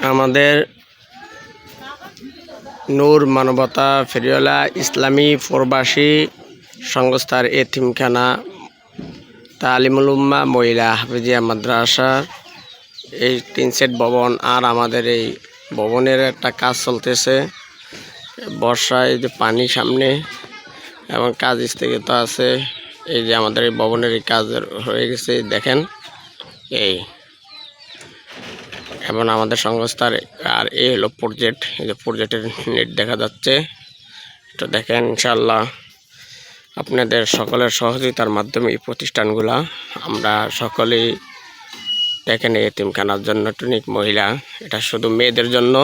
আমাদের নূর মানবতা ফেরিওয়ালা ইসলামী প্রবাসী সংস্থার এতিমখানা তালিমুল উম্মাহ মহিলা হাফিজিয়া মাদ্রাসার এই 3 সেট ভবন আর আমাদের এই ভবনের একটা কাজ চলতেছে। বর্ষায় যে পানি সামনে এবং কাজ স্থগিত আছে। এই যে আমাদের এই ভবনের এই কাজ হয়ে গেছে দেখেন এই, এবং আমাদের সংস্থার আর এই হলো প্রজেক্ট। এই যে প্রজেক্টের নেট দেখা যাচ্ছে, এটা দেখেন। ইনশাআল্লাহ আপনাদের সকলের সহযোগিতার মাধ্যমে এই প্রতিষ্ঠানগুলা আমরা সকলেই দেখেন। এই এতিমখানার জন্য টনিক মহিলা, এটা শুধু মেয়েদের জন্য,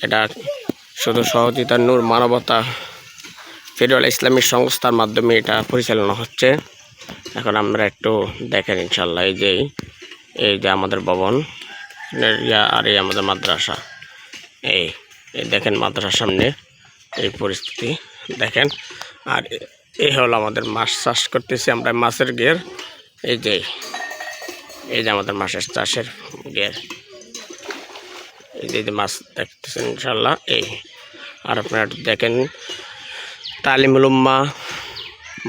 এটা শুধু সহযোগিতা নূর মানবতা ফেরিওয়ালা ইসলামী সংস্থার মাধ্যমে এটা পরিচালনা হচ্ছে। এখন আমরা একটু দেখেন ইনশাআল্লাহ। এই যে আমাদের ভবন আর এই আমাদের মাদ্রাসা, এই দেখেন মাদ্রাসার সামনে এই পরিস্থিতি দেখেন। আর এই হলো আমাদের মাছ চাষ করতেছি আমরা, মাছের ঘের। এই যে আমাদের মাছের চাষের ঘের, এই যে মাছ দেখতেছেন ইনশাল্লাহ। এই আর আপনারা দেখেন তালিমুল উম্মাহ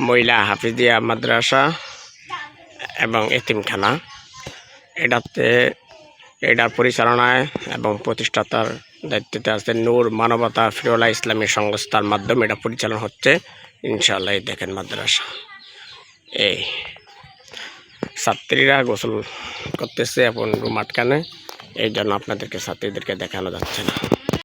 মহিলা হাফিজিয়া মাদ্রাসা এবং এতিমখানা, এটার পরিচালনায় এবং প্রতিষ্ঠাতার দায়িত্বে আছে নূর মানবতা ফেরিওয়ালা ইসলামী সংস্থার মাধ্যমে এটা পরিচালনা হচ্ছে ইনশাআল্লাহ। এই দেখেন মাদ্রাসা, এই ছাত্রীরা গোসল করতেছে এখন রুম আটকানে, এই জন্য আপনাদেরকে ছাত্রীদেরকে দেখানো যাচ্ছে না।